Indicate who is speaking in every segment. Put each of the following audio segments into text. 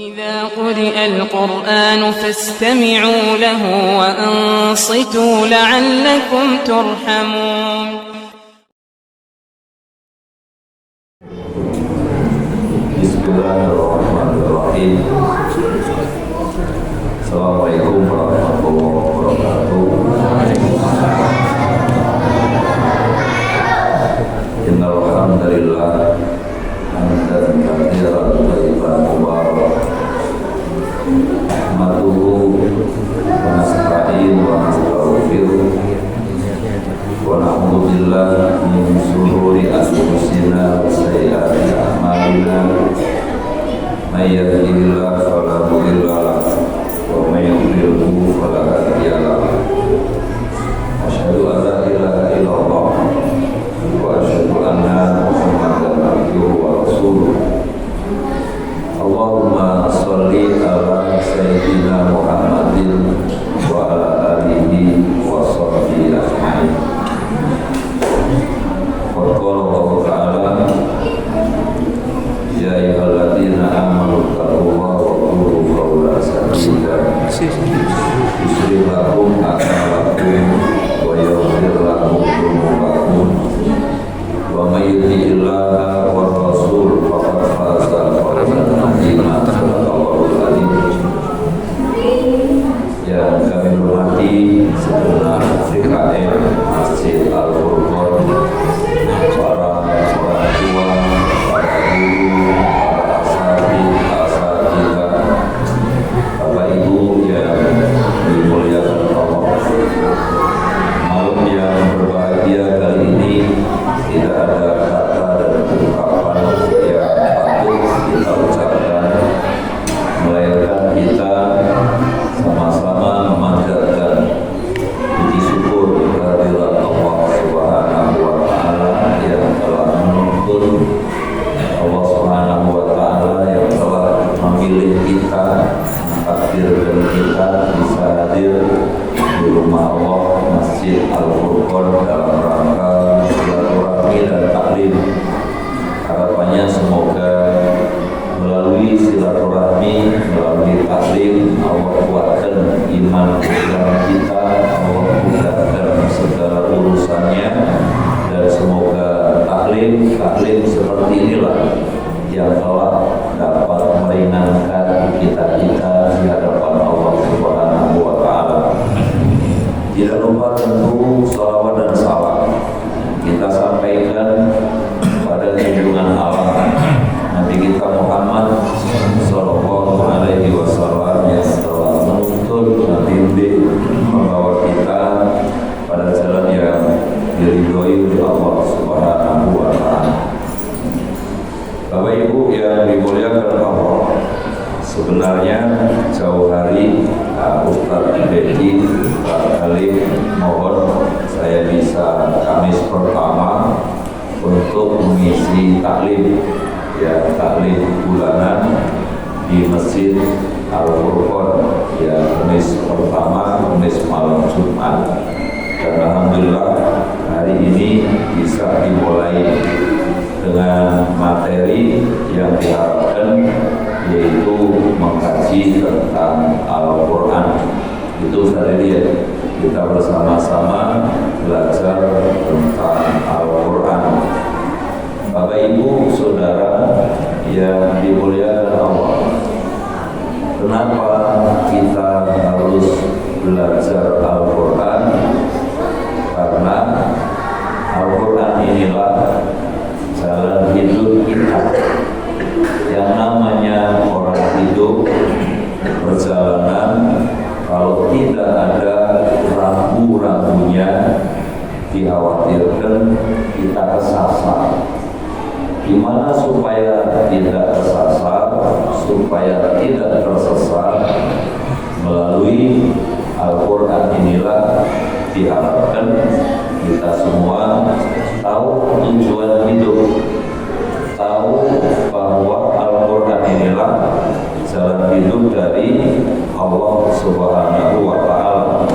Speaker 1: إذا قرئ القرآن فاستمعوا له وأنصتوا لعلكم ترحمون.
Speaker 2: Bismillahirrahmanirrahim. Assalamualaikum warahmatullahi wabarakatuh. Innal hamdalillah hamdan katsiran thayyiban mubarakan nahmaduhu wa nasta'inuhu wa nastaghfiruh wa na'udzu billahi min shururi anfusina wa sayyiati a'malina. May yahdihillahu fala mudilla lahu wa may yudlilhu fala hadiya lahu. Asyhadu an la ilaha illallah wa asyhadu anna Muhammadan abduhu wa rasuluh. Allahumma shalli ala sayyidina Muhammadin wa ala alihi wa sahbihi ajma'in. Wa qala Allah ta'ala ya ayyuhalladzina amanu taqullaha wa qulu qawlan sadida yuslih lakum a'malakum wa yaghfir lakum dhunubakum wa may yuti'illaha war rasul faqad faza fawzan 'azima. Allahul alim. Yang kami hormati segenap DKM Masjid Al-Furqan, para orang tua, para guru, para asatidz, Bapak Ibu yang dimuliakan Allah. Malam yang berbahagia kali ini tidak ada kata dan ungkapan yang patut kita ucapkan, melainkan kita sama-sama memanjatkan puji syukur kehadirat Allah Subhanahu wa Ta'ala yang telah menuntun, Allah Subhanahu wa Ta'ala yang telah memilih kita, mentakdirkan kita bisa hadir di rumah Allah Masjid Al-Furqan dalam rangka silaturahmi dan taklim. Harapannya semoga melalui silaturahmi, melalui taklim, Allah kuatkan iman kita, Allah mudahkan segala urusannya, dan semoga taklim seperti inilah yang telah dapat meringankan kita di hadapan Allah Subhanahu wa Ta'ala. Tidak lupa tentu salawat dan salam kita sampaikan pada junjungan alam Nabi kita Muhammad Sallallahu Alaihi Wasallam yang telah menuntun, membimbing, membawa kita pada jalan yang diridhoi oleh Allah Subhanahu wa Ta'ala. Bapak Ibu yang dimuliakan Allah, sebenarnya jauh hari Ustaz Bedi barangkali mohon saya bisa Kamis pertama untuk mengisi taklim, ya taklim bulanan di Masjid Al-Furqan, ya Kamis pertama, Kamis malam Jumat. Dan alhamdulillah hari ini bisa dimulai dengan materi yang diharapkan, yaitu mengkaji tentang Al-Quran. Itu saya lihat kita bersama-sama belajar tentang Al-Quran. Bapak Ibu Saudara yang dimuliakan Allah, kenapa kita harus belajar Al-Quran? Karena Al-Quran inilah jalan hidup kita. Yang namanya orang hidup perjalanan, kalau tidak ada ragu-ragunya, dikhawatirkan kita kesasar. Gimana supaya tidak kesasar, supaya tidak tersesat? Melalui Al-Quran inilah diharapkan kita semua tahu tujuan hidup, tahu bahwa Al-Quran inilah jalan hidup dari Allah Subhanahu wa Ta'ala.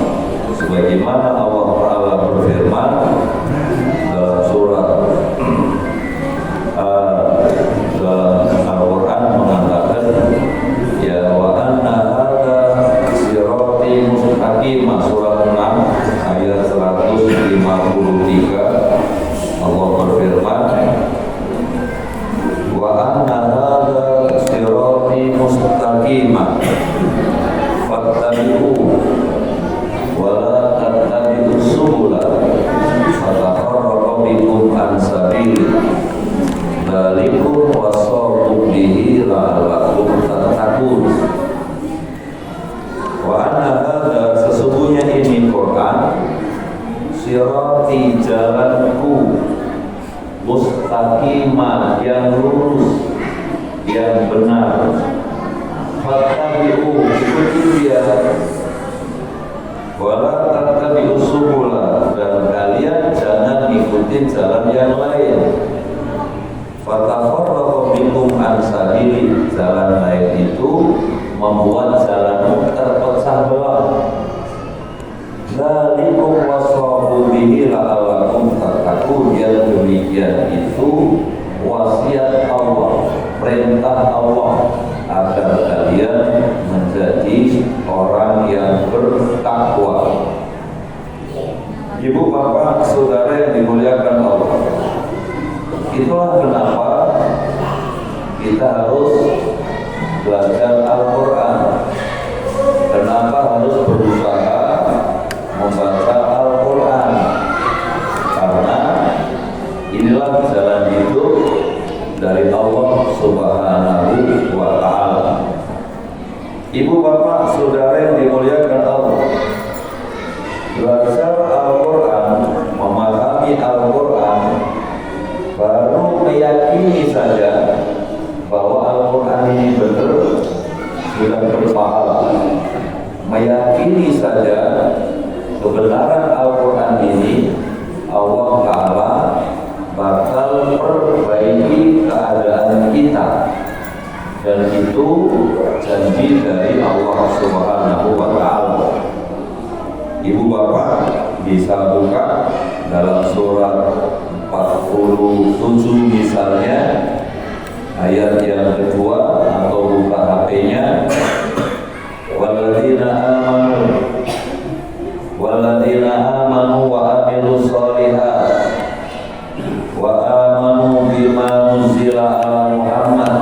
Speaker 2: Sebagaimana Allah Ta'ala berfirman dalam surat dalam Al-Quran mengatakan bikum an sabili dzalikum wasaqu bihi la'allakum tattaqun. Wa anna hadza, sesungguhnya ini Quran, sirati, jalanku, mustaqimah, yang lurus, yang benar. Fattabi'u, ikuti dia. Wala tattabi'u subula, dan kalian jangan ikutin jalan yang lain. Fatafarraqu bikum an sabili, jalan lain itu membuat jalanmu terpecah belah. Dzalikum wasaqu bihi la'allakum tattaqun, yang demikian itu wasiat Allah, perintah Allah agar kalian menjadi orang yang bertakwa. Ibu, bapak, saudara yang dimuliakan Allah, itulah kenapa kita harus belajar Al-Quran. Kenapa harus berusaha membaca Al-Quran? Karena inilah jalan hidup dari Allah Subhanahu wa ta'ala. Ibu, bapak, saudara yang dimuliakan Allah, belajar Al-Quran, memahami Al-Quran, baru meyakini saja bahwa Al-Quran ini benar, sudah berpahala. Meyakini saja kebenaran Al-Quran ini, Allah Ta'ala bakal perbaiki keadaan kita, dan itu janji dari Allah Subhanahu wa ta'ala. Ibu, bapak bisa buka dalam surat 47 misalnya, ayat yang kedua, atau buka HP-nya. Walladzina amanu wa amilus sholihat wa amanu bima nuzila ala Muhammad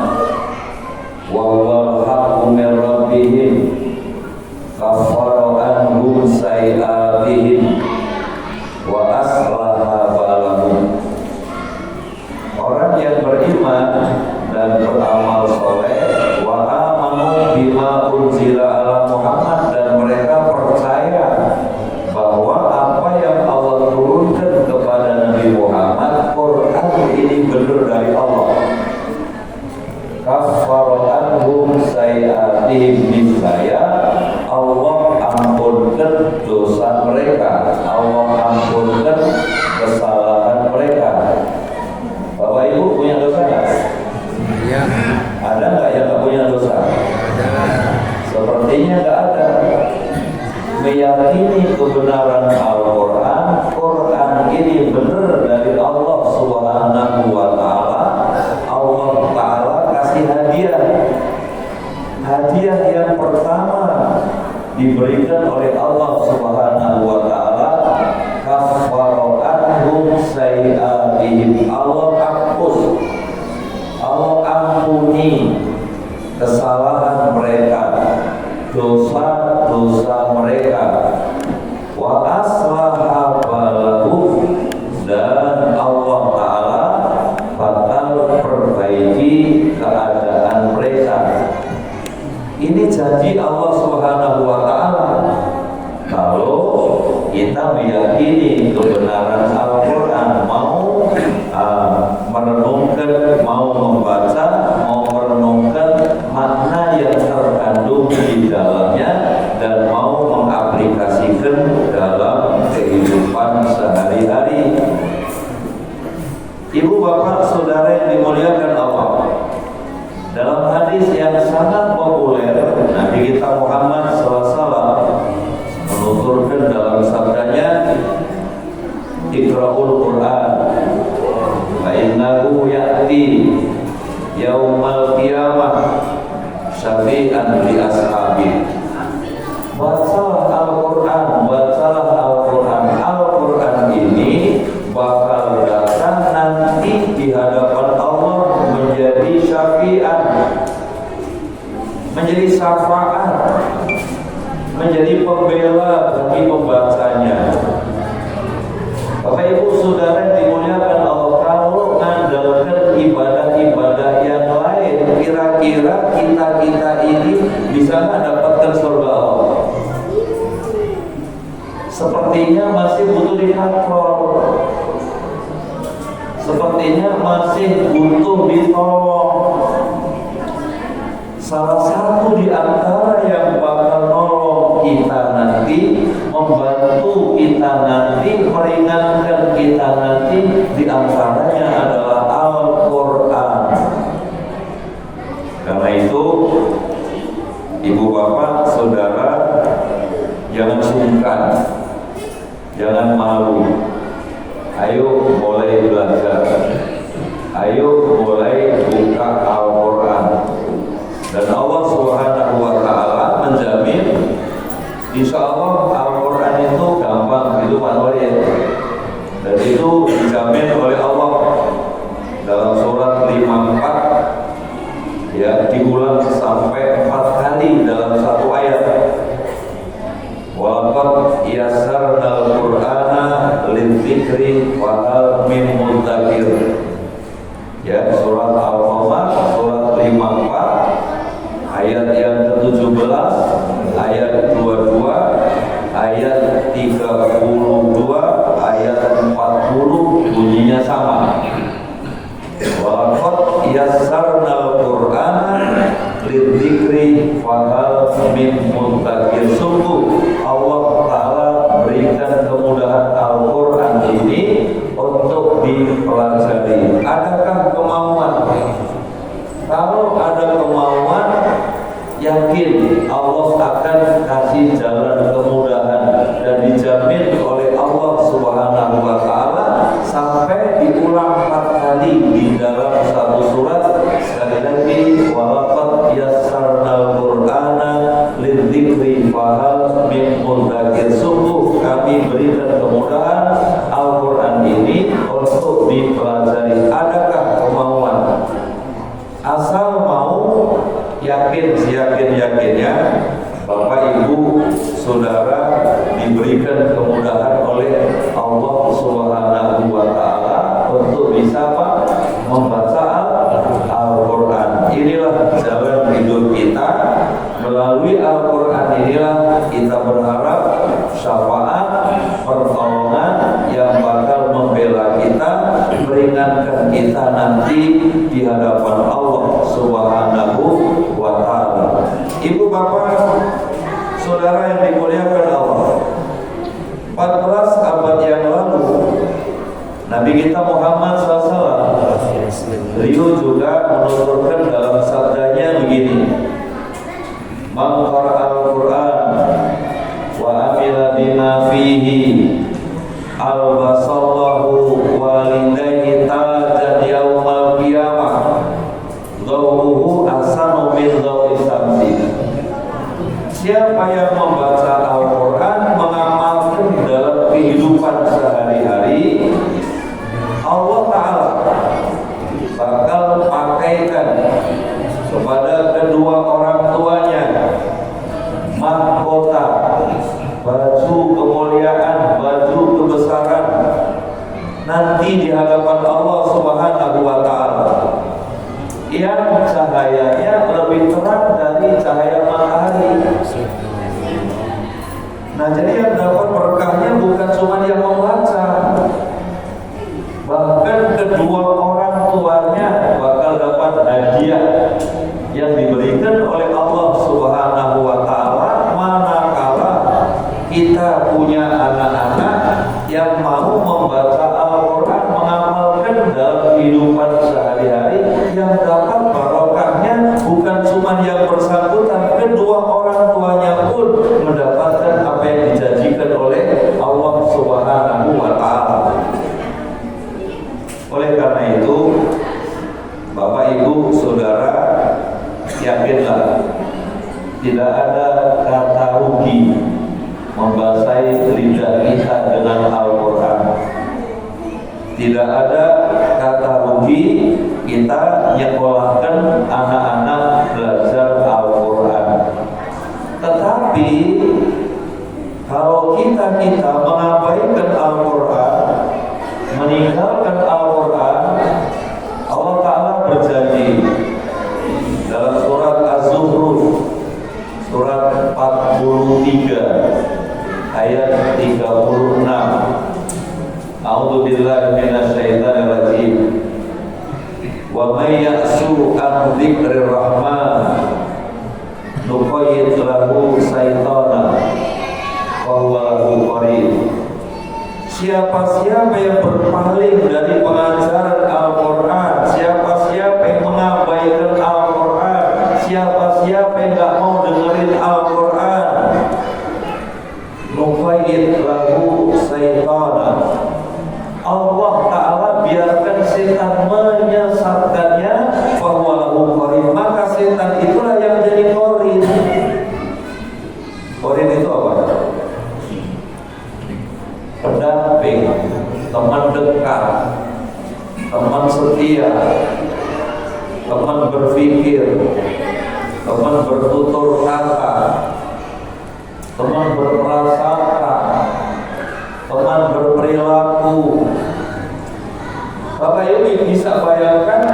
Speaker 2: wa huwal haqqu min rabbihim kaffara anhum sayi'atihim wa aslaha balahum. Orang yang beriman dan beramal soleh, wa amanu bima unzila ala Muhammad, dan mereka percaya bahwa apa yang Allah turunkan kepada Nabi Muhammad, Quran ini benar dari Allah. Kaffara anhum sayi'atihim, niscaya Allah ampunkan dosa mereka, Allah ampunkan kesalahan mereka. Bapak Ibu punya dosa nggak? Ya. Ada nggak yang nggak punya dosa? Ada. Sepertinya nggak ada. Meyakini kebenaran Al-Quran, Quran ini benar dari Allah Subhanahu wa ta'ala. Allah Ta'ala kasih hadiah. Hadiah yang pertama diberikan oleh Allah Subhanahu wa ta'ala, kaffara anhum sayi'atihim, Allah hapus, Allah ampuni kesalahan mereka, dosa-dosa mereka. Wa aslaha balahum, dan Allah Ta'ala bakal perbaiki keadaan mereka. Ini janji Allah Subhanahu wa ta'ala. Kalau kita meyakini kebenaran Al-Quran, mau merenungkan, mau membaca, mau merenungkan makna yang terkandung di dalamnya, dan mau mengaplikasikan dalam kehidupan sehari-hari. Ibu, bapak, saudara yang dimuliakan Allah, dalam hadis yang sangat populer, Nabi kita Muhammad SAW menuturkan dalam sabdanya, Iqra'ul Quran fa innahu ya'ti yaumal qiyamah syafi'an li ashabi. Bacalah Al-Quran, bacalah Al-Quran. Al-Quran ini bakal datang nanti di hadapan Allah menjadi syafi'an, menjadi syafaat, menjadi pembela bagi pembacanya. Bapak Ibu saudara yang dimuliakan sepertinya masih butuh ditolong. Salah satu di antara yang bakal nolong kita nanti, membantu kita nanti, meringankan kita nanti, di antaranya adalah Al-Quran. Karena itu, ibu bapak, saudara, jangan sungkan, jangan malu. Ayo mulai belajar, ayo mulai buka Al-Quran. Dan Allah Subhanahu wa Ta'ala menjamin, insya Allah Al-Quran itu gampang, itu Pak Nur. Dan itu dijamin oleh Allah dalam surat 54, ya, diulang sampai 4 kali dalam satu ayat. Walaqad yassarnal Qur'ana lidzikri wa hal min mudzakir. Ya, surat Al-Qamar surat 54 ayat yang ke-17, ayat 22, ayat 32, ayat 40 bunyinya sama. Walaqad yassarnal Qur'ana lidzikri wa hal min mudzakir. Sungguh Allah Ta'ala berikan kemudahan Al-Quran ini untuk dipelajari. Adakah kemauan? Kalau ada kemauan, yakin Allah akan kasih jalan kemudahan, dan dijamin oleh Allah Subhanahu wa Ta'ala sampai diulang 4 kali di dalam satu surat. Sekali lagi, walaqad yassarnal Qur'ana lidzikri fahal min mudzakir. Sungguh kami berikan kemudahan Al-Quran ini untuk dipelajari. Adakah kemauan? Asal mau, yakin seyakin-yakinnya Bapak Ibu Saudara diberikan kemudahan oleh Allah Subhanahu wa Ta'ala untuk bisa membaca Al-Quran. Inilah jalan hidup kita. Melalui Al-Quran inilah kita berharap syafaat, pertolongan yang bakal membela kita, meringankan kita nanti di hadapan Allah Subhanahu wa Ta'ala. Ibu bapak, saudara yang dimuliakan Allah, 14 abad yang lalu Nabi kita Muhammad SAW, beliau juga menuturkan dalam sabdanya begini: Man qara'al Qur'an wa amila bima fihi albasallahu walidayhi tajan yaumal qiyamah dhawuhu asanu min dhawi samsi. Siapa yang membaca Al-Quran, mengamalkan dalam kehidupan sehari-hari, Allah Ta'ala bakal pakaikan kepada kedua orang tuanya mahkota, baju kemuliaan, baju kebesaran nanti di hadapan Allah Subhanahu wa Ta'ala, yang cahayanya lebih terang dari cahaya matahari. Nah, jadi yang dapat berkahnya bukan cuma yang membaca, bahkan kedua orang tuanya bakal dapat hadiah yang diberikan oleh Allah Subhanahu wa Ta'ala manakala kita punya anak-anak yang mau membaca Al-Quran, mengamalkan dalam kehidupan sehari-hari, yang dapat barokahnya bukan cuma yang bersangkutan, kedua orang tuanya pun mendapatkan apa yang dijanjikan oleh Allah Subhanahu wa Ta'ala. Oleh karena itu, Bapak Ibu Saudara, yakinlah tidak ada kata rugi membasahi lidah kita dengan Al-Quran. Tidak ada kata rugi kita nyekolahkan anak-anak belajar Al-Quran. Tetapi kalau kita mengabaikan Al-Quran, meninggalkan Al-Quran, Allah Ta'ala berjanji dalam surat Az-Zukhruf surat 43 ayat 36. A'udzubillahi minasyaitonirrajim. Wa may ya'su an dzikrir rahman nuqayyid lahu syaitana wa huwa lahu qarin. Siapa-siapa yang berpaling dari pengajaran Al-Quran, siapa-siapa yang mengabaikan Al-Quran, siapa-siapa yang gak mau dengerin Al-Quran, nuqayyid lahu syaitana, Allah Ta'ala biarkan setan menyesatkannya, fahuwa lahu qarin, maka setan itulah yang jadi qarin. Qarin itu apa? Pendamping, teman dekat, teman setia, teman berpikir, teman bertutur kata, teman berprasangka, teman berperilaku. Bapak Ibu bisa bayangkan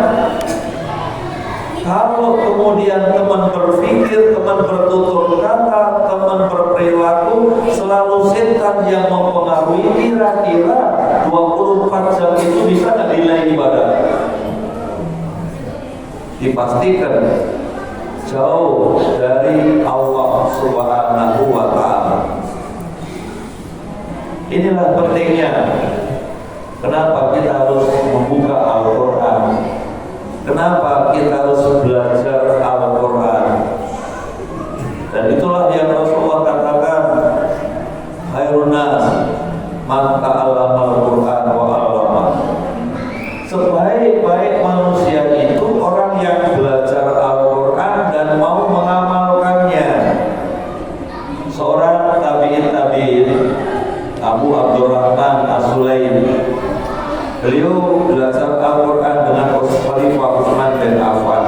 Speaker 2: kalau kemudian teman berpikir, teman bertutur kata, teman berperilaku selalu setan yang mempengaruhi, kira-kira 24 jam itu bisa nggak nilai ibadah? Dipastikan jauh dari Allah Subhanahu wa Ta'ala. Inilah pentingnya kenapa kita harus membuka Al-Quran, kenapa kita harus belajar Al-Quran. Dan itulah yang Rasulullah katakan, khairun nas man ta'allama al-Quran wa 'allama. Sebaik-baik manusia itu orang yang belajar Al-Quran dan mau mengamalkannya. Seorang tabi'in Abu Abdurrahman As-Sulaimi, beliau belajar Al-Quran dengan Khalifah Utsman bin Affan,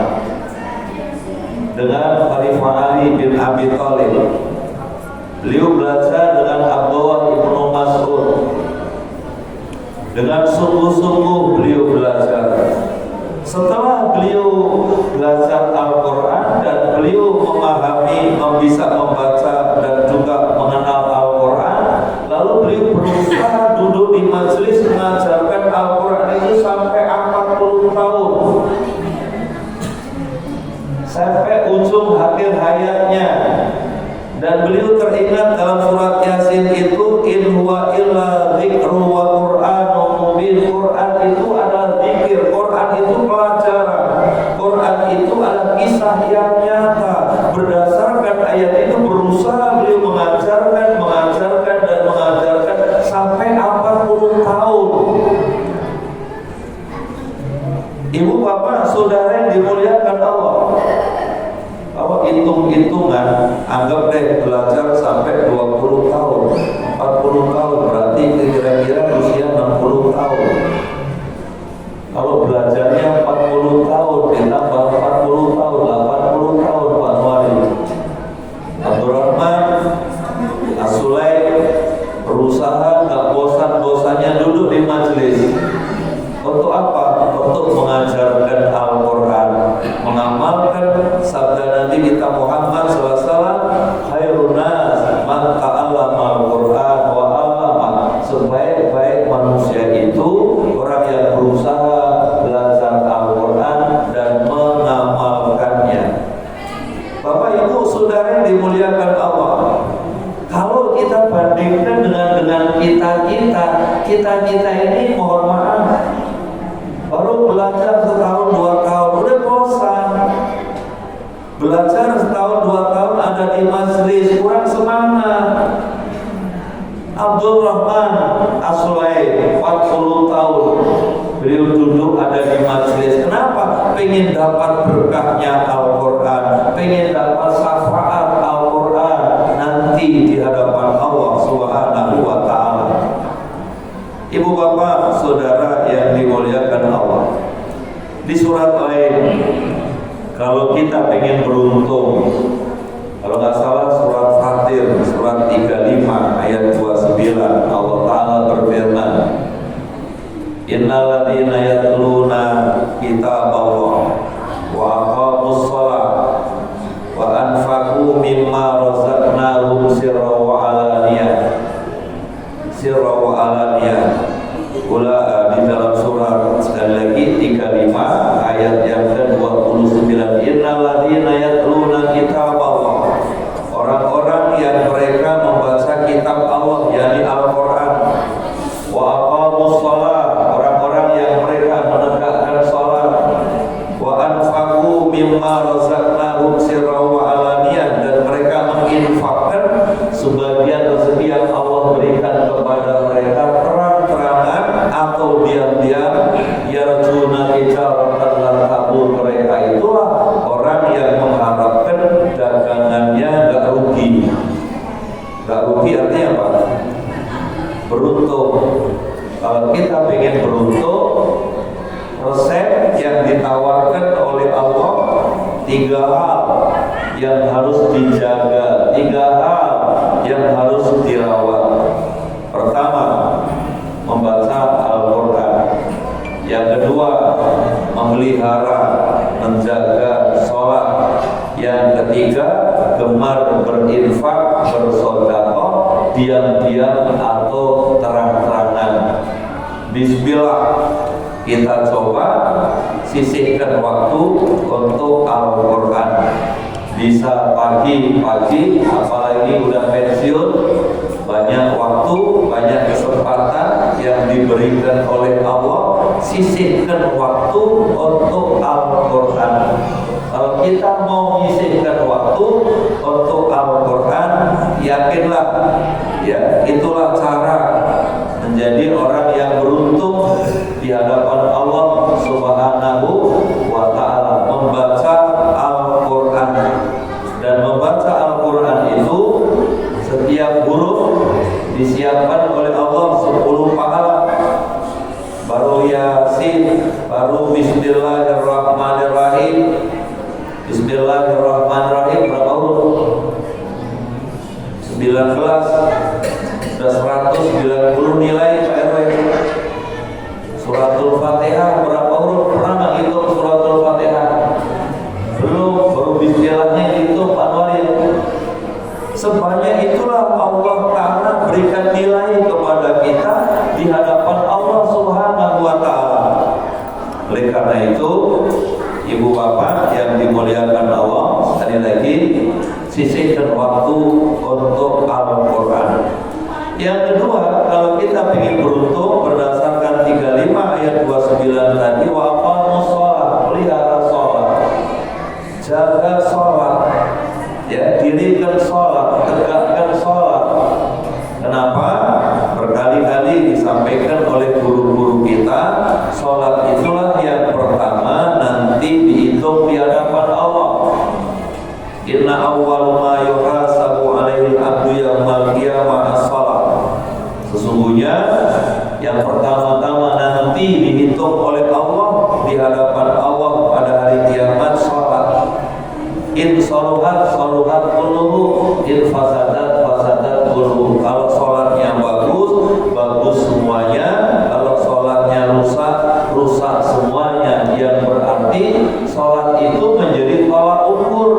Speaker 2: dengan Khalifah Ali bin Abi Thalib. Beliau belajar dengan Abdullah bin Mas'ud. Dengan sungguh-sungguh beliau belajar. Setelah beliau belajar Al-Quran dan beliau memahami, bisa membaca dan juga mengenal Al-Quran, lalu beliau berusaha duduk di majelis mengajarkan Al-Quran itu sampai 40 tahun, sampai ujung akhir hayatnya. Dan beliau teringat dalam surat Yasin itu, in huwa illa dzikru wa qur'anun mubin. Quran itu adalah zikir, Quran itu pelajaran, Quran itu adalah kisah yang nyata. Berdasarkan ayat itu berusaha beliau mengajarkan sampai 40 tahun. Ibu bapak saudara yang dimuliakan Allah, kalau hitung-hitungan, anggap deh belajar sampai 20 tahun, 40 tahun, berarti kira-kira usia 60 tahun. Kalau belajarnya 40 tahun, ditambah 40 tahun, 80 tahun, Pak Nuari. Abdurrahman As-Sulaimi berusaha gak bosan-bosannya duduk di majelis. Untuk apa? Untuk mengajarkan Al-Quran, mengamalkan sabda Nabi kita Muhammad SAW, khairun nas man ta'allama al-Quran wa 'allama. Sebaik-baik manusia itu orang yang berusaha belajar Al-Quran dan mengamalkannya. Bapak Ibu saudara yang dimuliakan Allah, kalau kita bandingkan dengan kita ini, mohon maaf, baru belajar setahun 2 tahun udah bosan. Belajar setahun 2 tahun ada di majelis kurang semangat. Abdurrahman As-Sulaimi 40 tahun beliau duduk ada di majelis. Kenapa? Pengen dapat berkahnya Al-Quran, pengen dapat syafaat Al-Quran nanti di hadapan Allah Subhanahu wa Ta'ala. Ibu bapak saudara yang dimuliakan Allah, di surat lain, kalau kita pengen beruntung, kalau nggak salah surat Fatir, surat 35 ayat 29, Allah Ta'ala berfirman, innal ladzina yatluna kitaballah wa aqamus shalah wa anfaqu mimma razaqnahum sirran wa alaniyah. Di dalam surat sekali lagi 35 ayat beruntung. Kalau kita ingin beruntung, resep yang ditawarkan oleh Allah 3 hal yang harus dijaga, 3 hal yang harus dirawat. Pertama, membaca Al-Quran. Yang kedua, memelihara, menjaga sholat. Yang ketiga, gemar berinfak, bersedekah, diam-diam atau terang-terangan. Bismillah, kita coba sisihkan waktu untuk Al-Quran. Bisa pagi-pagi, apalagi udah pensiun, banyak waktu, banyak kesempatan yang diberikan oleh Allah. Sisihkan waktu untuk Al-Quran. Kalau kita mau menyisihkan waktu untuk Al-Quran, yakinlah, ya, itulah cara menjadi orang yang beruntung di hadapan Allah Subhanahu wa Ta'ala. Membaca Al-Quran, dan membaca Al-Quran itu setiap huruf disiapkan oleh Allah 10 pahala. Baru Yasin, baru Bismillahirrahmanirrahim. Bismillahirrahmanirrahim berapa huruf? 19. Sudah 190 nilai Pak RW. Suratul Fatihah berapa huruf? Pernah nggak hitung Suratul Fatihah? Belum, baru bismillahnya hitung Pak Walid. Sebanyak itulah Allah Ta'ala berikan nilai kepada kita di hadapan Allah Subhanahu wa Ta'ala. Oleh karena itu, ibu bapak yang dimuliakan Allah, sekali lagi sisihkan waktu untuk Al-Quran. Yang kedua, kalau kita ingin beruntung berdasarkan 35 ayat 29 tadi, wa aqamus shalah, pelihara sholat, jaga sholat, ya, dirikan sholat, tegakkan sholat. Kenapa? Berkali-kali disampaikan oleh guru-guru kita, sholat itulah yang pertama nanti dihitung di hadapan Allah. Inna awwal ma yuhasabu alaihi abdu yaumal qiyamah as-shalah. Sesungguhnya yang pertama-tama nanti dihitung oleh Allah di hadapan Allah pada hari kiamat sholat. In sholuhat sholuhat kulluhu, in fasadat fasadat kulluhu. Kalau sholatnya bagus, bagus semuanya. Kalau sholatnya rusak, rusak semuanya. Yang berarti sholat itu menjadi tolak ukur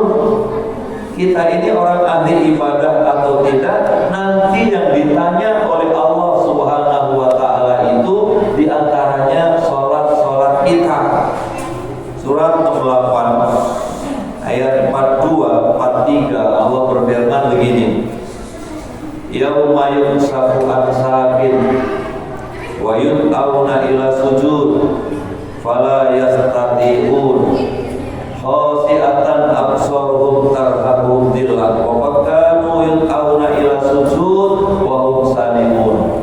Speaker 2: kita ini orang ahli ibadah atau tidak. Nanti yang ditanya oleh Allah Subhanahu wa Ta'ala itu diantaranya sholat-sholat kita. Surat 68 ayat 42, 43 Allah berfirman begini, yauma yunsafu an saqin wa yud'auna ila sujud fala yastati'un khasi'atan absaruhum tarhaquhum dhillah wa qad kanu yud'auna ila sujud wa hum salimun.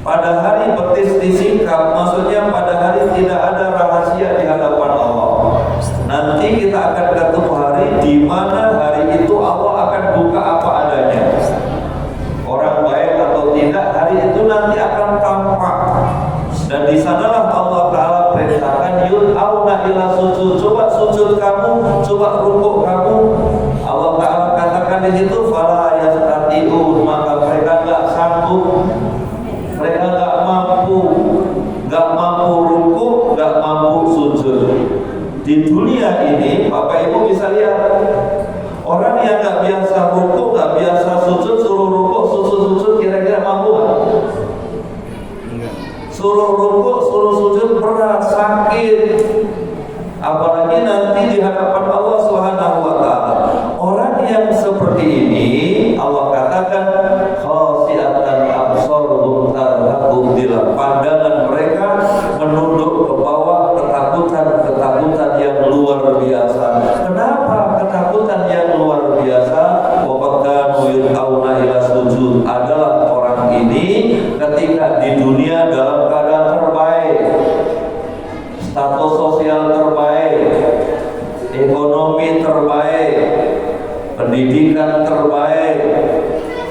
Speaker 2: Pada hari betis disingkap, maksudnya pada hari tidak ada rahasia di hadapan Allah. Nanti kita akan ketemu hari di mana hari itu Allah akan buka apa adanya. Orang baik atau tidak, hari itu nanti akan tampak. Dan di sanalah Allah Ta'ala perintahkan yud'auna ila sujud. Coba sujud kamu, coba rukuk kamu. Allah Ta'ala katakan di situ fala yastati'un, maka mereka enggak sanggup. Mereka enggak mampu rukuk, enggak mampu sujud. Di dunia ini, Bapak Ibu bisa lihat, orang yang enggak biasa rukuk, enggak biasa sujud, suruh rukuk, sujud, kira-kira mampu enggak? Suruh rukuk, suruh sujud berat, sakit. Apalagi nanti di hadapan Allah Subhanahu wa Ta'ala. Orang yang seperti ini Allah katakan khasi'atan absaruhum tarhaquhum dhillah. Pandangan mereka menunduk ke bawah, ketakutan yang luar biasa. Kenapa ketakutan yang luar biasa? Wa qad kanu yud'auna ila sujud. Adalah orang ini ketika di dunia dalam keadaan terbaik, status sosial terbaik, ekonomi terbaik, pendidikan terbaik,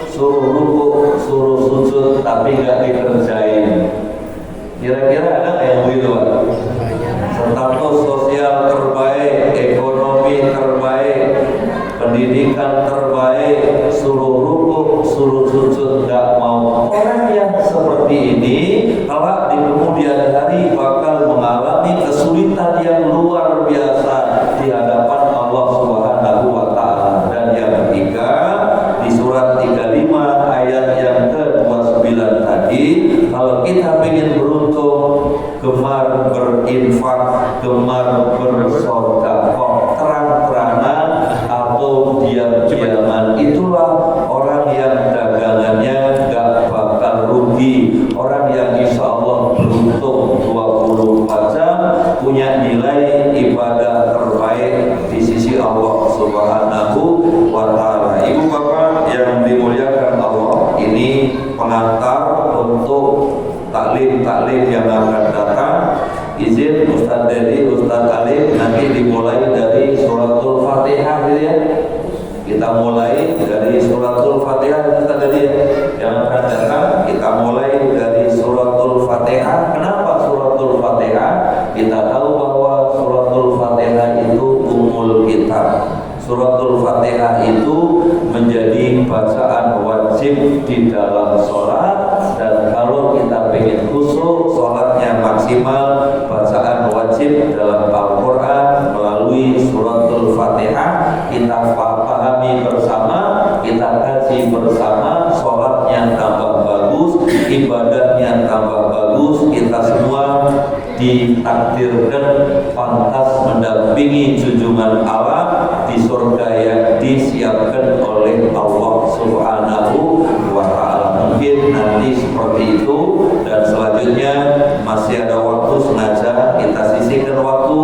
Speaker 2: suruh rukuk, suruh sujud tapi nggak dikerjain. Kira-kira ada nggak yang begitu, Pak? Status sosial terbaik, ekonomi terbaik, pendidikan terbaik, suruh rukuk, suruh sujud, nggak mau. Orang yang seperti ini kelak di kemudian hari bakal mengalami kesulitan yang luar biasa di hadapan Allah Subhanahu wa Ta'ala. Dan yang ketiga, di surat 35 ayat yang ke-29 tadi, kalau kita ingin beruntung, gemar berinfak, gemar bersedekah terang-terangan atau diam-diaman, itulah orang yang dagangannya gak bakal rugi, orang yang insya Allah beruntung 24 jam, punya nilai ibadah terbaik di sisi Allah Subhanahu wa Ta'ala. Ibu bapak yang dimuliakan Allah, ini pengantar untuk taklim yang akan datang. Izin Ustaz Dedi, Ustaz Alif nanti dimulai dari suratul Fatihah gitu ya. Kita mulai dari suratul Fatihah Ustaz Dedi ya. Yang akan datang kita mulai dari suratul Fatihah. Kenapa suratul Fatihah? Kita tahu bahwa suratul Fatihah itu ummul kitab. Suratul Fatihah itu menjadi bacaan wajib di dalam sholat, dan kalau kita ingin khusyuk sholatnya maksimal, bacaan wajib dalam Al-Quran melalui suratul Fatihah. Kita pahami bersama, kita kaji bersama, sholatnya tambah bagus, ibadahnya tambah bagus. Kita semua ditakdirkan pantas mendampingi junjungan Allah di surga yang disiapkan oleh Allah Subhanahu wa Ta'ala. Mungkin nanti seperti itu, dan selanjutnya masih ada waktu, sengaja kita sisihkan waktu,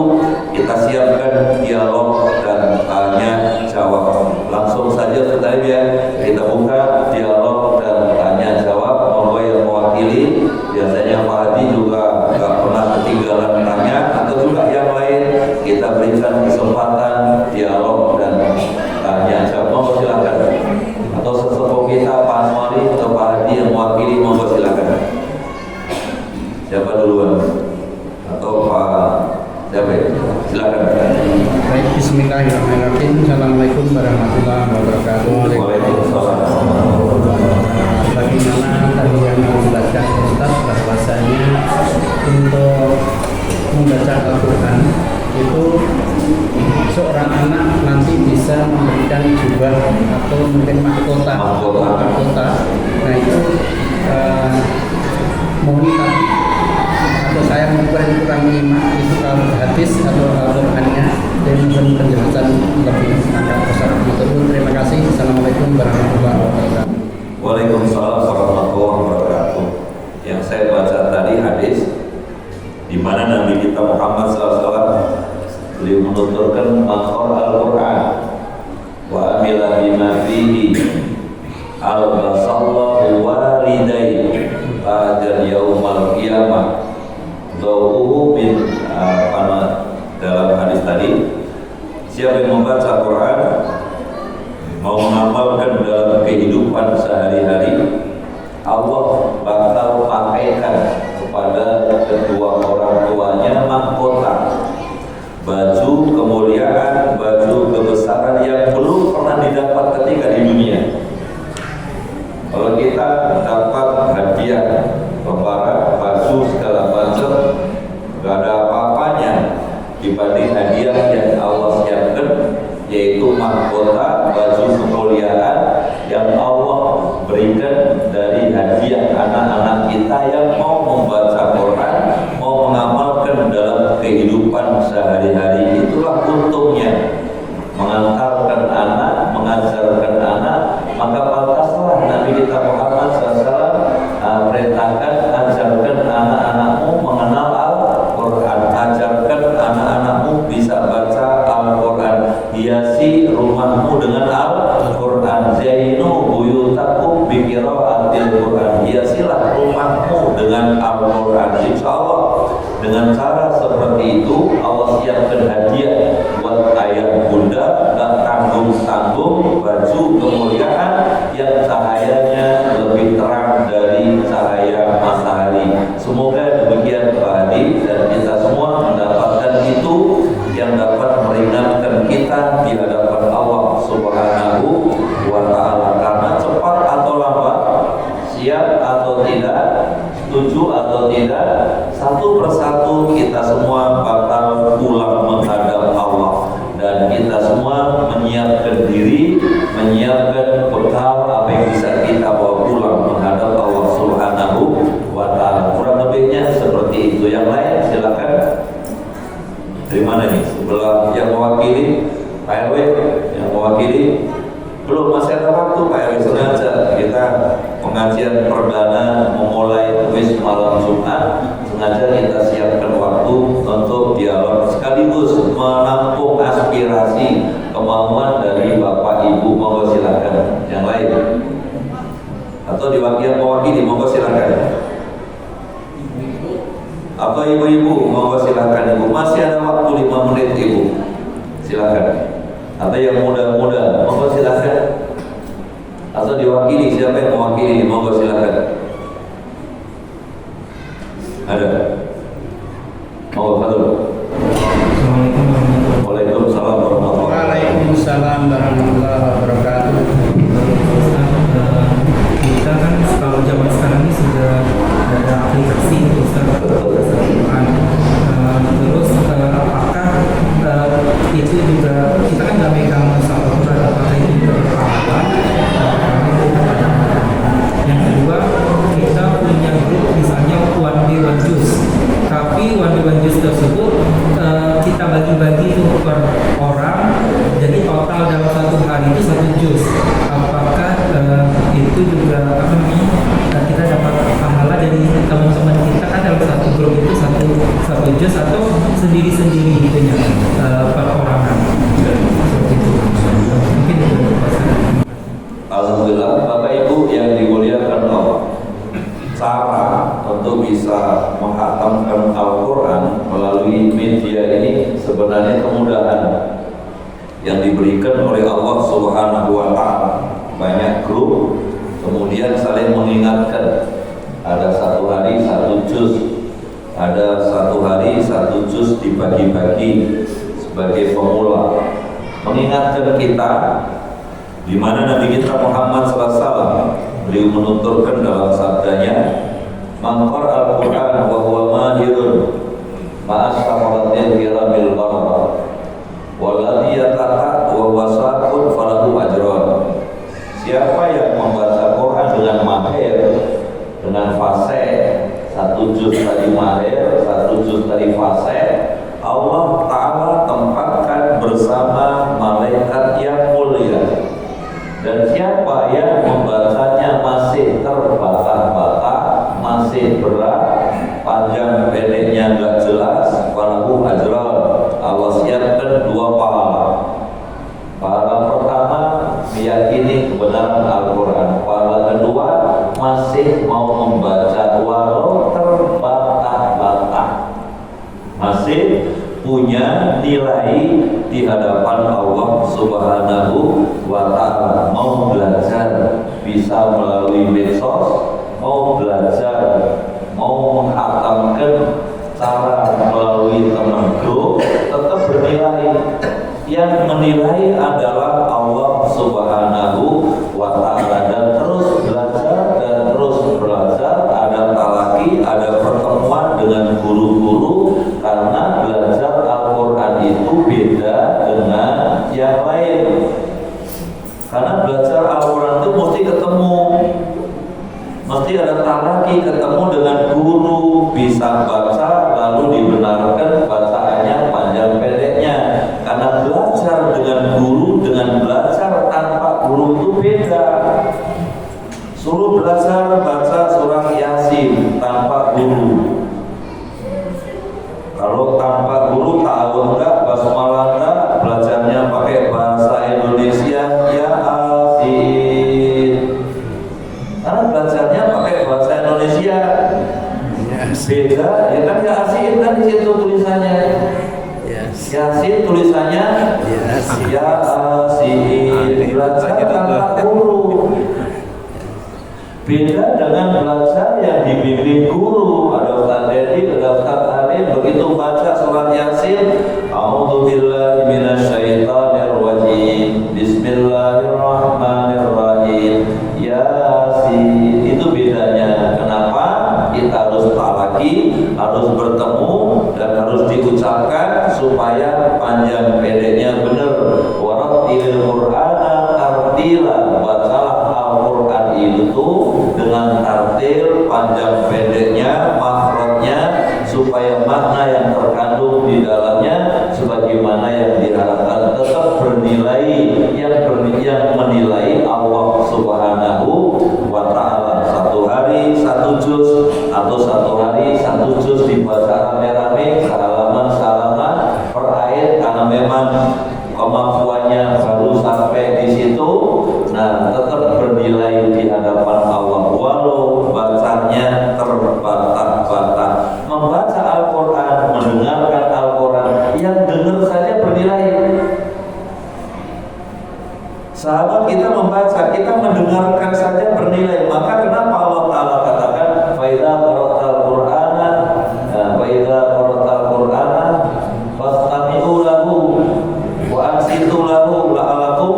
Speaker 2: kita siapkan dialog dan tanya jawab. Langsung saja setelah ya kita buka dialog dan tanya jawab. Monggo yang mewakili, biasanya Pak Hadi juga nggak pernah ketinggalan tanya, atau juga yang lain, kita berikan kesempatan dialog dan tanya jawab. Monggo silakan. Atau sesepuh kita Pak Anwari atau Pak Hadi yang mewakili, monggo silakan. Siapa duluan? Atau Pak siapa ya? Silakan.
Speaker 3: Baik, bismillahirrahmanirrahim. Assalamualaikum warahmatullahi wabarakatuh.
Speaker 2: Waalaikumsalam.
Speaker 3: Bagaimana tadi yang dijelaskan Ustaz bahwasanya untuk membaca Al-Quran itu seorang anak nanti bisa memberikan jubah atau mungkin mahkota. Nah itu mohon tadi atau saya kurang nyimak itu kalau hadis atau Al-Qurannya, dan mohon penjelasan lebih agak besar. Terima kasih. Assalamualaikum warahmatullahi wabarakatuh.
Speaker 2: Waalaikumsalam warahmatullahi wabarakatuh. Yang saya baca tadi hadis di mana Nabi kita Muhammad SAW beliau menuturkan maqar Al-Quran wa amila bima fihi al-basallahu walidai pada yaumal qiyamah dawuhu bin dalam hadis tadi, siapa yang membaca Quran mau mengamalkan dalam kehidupan sehari-hari, Allah bakal pakaikan kepada kedua orang tuanya mahkota, baju kemuliaan, baju kebesaran yang belum pernah didapat ketika di dunia. Kalau kita dapat hadiah, barang, baju segala macam, gak ada apa-apanya dibanding hadiah yang Allah siapkan, yaitu mahkota, baju kemuliaan yang Allah berikan dari hadiah anak-anak kita yang mau membaca Quran, mau mengamalkan dalam kehidupan sehari-hari. Itulah untungnya mengantarkan anak, mengajarkan anak. Maka pantaslah Nabi kita Muhammad SAW perintahkan, ajarkan anak-anakmu mengenal Al-Quran, ajarkan anak-anakmu bisa baca Al-Quran, hiasi rumahmu dengan Al-Quran, zainu buyutakum bi qiraatil Quran, hiasilah rumahmu dengan Al-Quran. Insya Allah dengan cara seperti itu Allah siapkan hadiah buat ayah bunda, dan tanggung-tanggung baju kemuliaan yang cahayanya lebih terang dari cahaya Dari mana nih? Sebelah yang mewakili Pak RW, yang mewakili belum, masih ada waktu Pak RW. Sengaja kita pengajian perdana memulai wis malam Jumat, sengaja kita siapkan waktu untuk dialog sekaligus menampung aspirasi kemauan dari Bapak Ibu. Monggo silakan yang lain atau mewakili, monggo silakan. Atau ibu-ibu, monggo silakan ibu. Masih ada waktu 5 menit ibu. Silakan. Atau yang muda-muda, monggo silakan. Atau diwakili, siapa yang mewakili, monggo silakan. Ada? Monggo, Fadul. Waalaikumsalam warahmatullahi wabarakatuh.
Speaker 3: Waalaikumsalam warahmatullahi wabarakatuh.
Speaker 4: Kita kan kalau zaman sekarang ini sudah ada aplikasi itu Ustaz. Terus apakah itu juga kita kan nggak megang sama Quran, apakah itu juga berpahala? Yang kedua, kita punya grup misalnya One Day One Juice, tapi One Day One Juice tersebut kita bagi-bagi itu per orang, jadi total dalam satu hari itu 1 juz. Apakah itu juga kita dapat pahala dari teman-teman kita kan dalam satu grup itu satu juz atau sendiri-sendiri gitu ya per orangan seperti itu. Mungkin itu.
Speaker 2: Alhamdulillah Bapak Ibu yang dimuliakan Allah, cara untuk bisa menghatamkan Al-Quran melalui media ini sebenarnya kemudahan yang diberikan oleh Allah Subhanahu wa Ta'ala. Banyak grup, kemudian saling mengingatkan. Ada 1 hari 1 juz, ada 1 hari 1 juz dibagi-bagi sebagai pemula, mengingatkan kita di mana Nabi kita Muhammad SAW beliau menuturkan dalam sabdanya, "Man qara'al Qur'an wa huwa mahirun ma'asfaratil kiramil barra walladhi yataqa wa huwa saqun falahu ajran." Siapa yang membaca Quran dengan mahir, dengan fasih, 1 juz tadi mahir, 1 juz tadi fasih, Allah Ta'ala tempatkan bersama malaikat yang mulia. Dan siapa yang membacanya masih terbata-bata, masih berat, panjang pendeknya enggak jelas, falahu ajran, Allah siapkan 2 pahala. Pahala pertama meyakini kebenaran Al-Quran, pahala kedua masih mau membaca walau terbata-bata, masih punya nilai di hadapan Allah Subhanahu wa Ta'ala. Mau belajar bisa melalui medsos, mau belajar, mau menghatamkan cara melalui teman grup, tetap bernilai. Yang menilai adalah Allah Subhanahu wa Ta'ala. Dan terus belajar dan terus belajar, ada talaki, ada pertemuan dengan guru-guru, karena belajar Al-Quran itu beda dengan yang lain. Karena belajar Al-Quran itu mesti ketemu, mesti ada talaki, ketemu dengan guru, bisa baca lalu dibenarkan bacaannya panjang pendeknya. Karena belajar dengan guru dengan belajar tanpa guru itu beda. Suruh belajar baca surah Yasin tanpa guru, kalau tanpa guru tahu enggak basmalah enggak, belajarnya pakai bahasa Indonesia Yasin. Karena belajarnya pakai bahasa Indonesia beda, ya kan Yasin kan di situ tulisannya. Yasin tulisannya Yasin. Belajar tanpa guru beda dengan belajar yang dibimbing guru. Ada Ustaz Dedi, ada Ustaz Alim, begitu baca surat Yasin, a'udzubillahi minasyaitonir rajim, bismillahirrahmanirrahim, Yasin. Itu bedanya. Kenapa? Kita harus talaki, harus bertemu, dan harus diucapkan supaya panjang pendeknya benar. Warattilil Qur'ana tartila, bacalah Al-Quran itu dengan tartil, panjang pendeknya, makhrajnya, supaya makna yang terkandung di dalamnya mana yang diharapkan tetap bernilai yang menilai Allah Subhanahu wa Ta'ala. Satu hari satu juz atau satu hari satu juz dibaca rame-rame salaman per ayat, karena memang kemampuannya baru sampai di situ. Nah, tetap bernilai di hadapan Allah walau bacanya terbatas-batas. Membaca Al-Quran, mendengarkan Al-Quran, yang dengar saja bernilai. Sahabat kita membaca, kita mendengarkan saja bernilai. Maka kenapa Allah Ta'ala katakan فَإِذَا قَرَأْتَ الْقُرْآنَ فَإِذَا قَرَأْتَ الْقُرْآنَ فَاسْتَمِعُوا لَهُ وَأَنصِتُوا لَهُ لَعَلَّكُمْ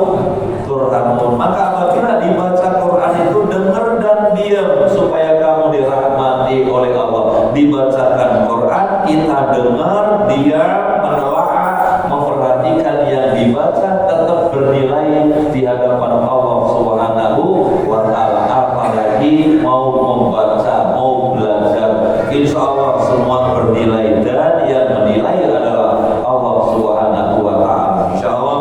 Speaker 2: تُرْحَمُونَ. Maka apabila dibaca Quran itu dengar dan diam supaya kamu dirahmati oleh Allah. Dibacakan Quran, kita dengar, diam, menelaah, memperhatikan yang dibaca, tetap bernilai di hadapan Allah Subhanahu wa Ta'ala. Apalagi mau membaca, mau belajar, insya Allah semua bernilai, dan yang menilai adalah Allah Subhanahu wa Ta'ala. Insya Allah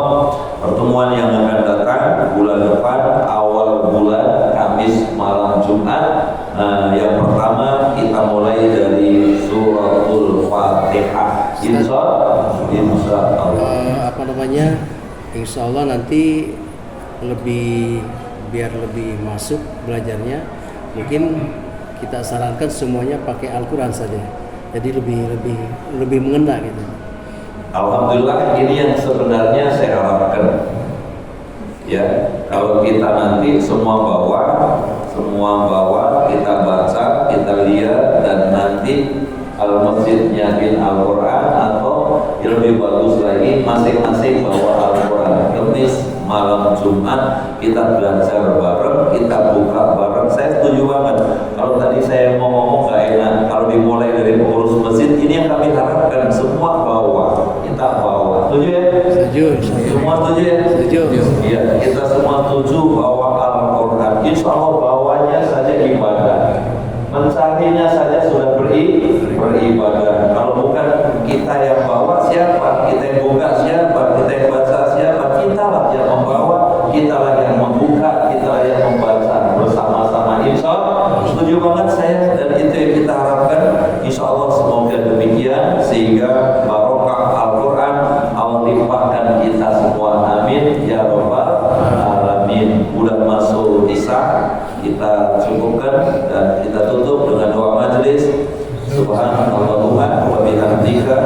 Speaker 2: pertemuan yang akan datang bulan depan, awal bulan Kamis malam Jumat, yang pertama kita mulai dari suratul Fatihah. Insya Allah.
Speaker 3: Insya Allah nanti biar lebih masuk belajarnya, mungkin kita sarankan semuanya pakai Al-Quran saja. Jadi lebih mengena gitu.
Speaker 2: Alhamdulillah, ini yang sebenarnya saya harapkan. Ya, kalau kita nanti semua bawa, kita baca, kita lihat, dan nanti al-masjid nyakin Al-Quran, atau yang lebih bagus lagi masing-masing bawa Al-Quran. Kemis malam Jumat kita belajar bareng, kita buka bareng. Saya setuju banget. Kalau tadi saya mau ngomong gak enak, kalau dimulai dari pengurus masjid, ini yang kami harapkan semua bawa. Kita bawa. Setuju ya?
Speaker 3: Setuju.
Speaker 2: Semua setuju ya?
Speaker 3: Setuju.
Speaker 2: Iya, kita semua setuju bawa Al-Quran. Insya Allah bawanya saja ibadah, mencarinya saja sudah beribadah. Kalau bukan kita yang bawa, siapa? Kita yang buka siapa? Kita yang baca siapa? Kita lah yang membawa, kita lah yang membuka, kita lah yang membaca bersama-sama. Insya Allah setuju banget saya, dan itu yang kita harapkan. Insya Allah semoga demikian, sehingga barokah Al-Quran Allah limpahkan kita semua. Amin ya rabbal alamin. Udah masuk Isya, kita cukupkan dan kita tutup dengan doa majelis. Subhanallahumma wa bihamdika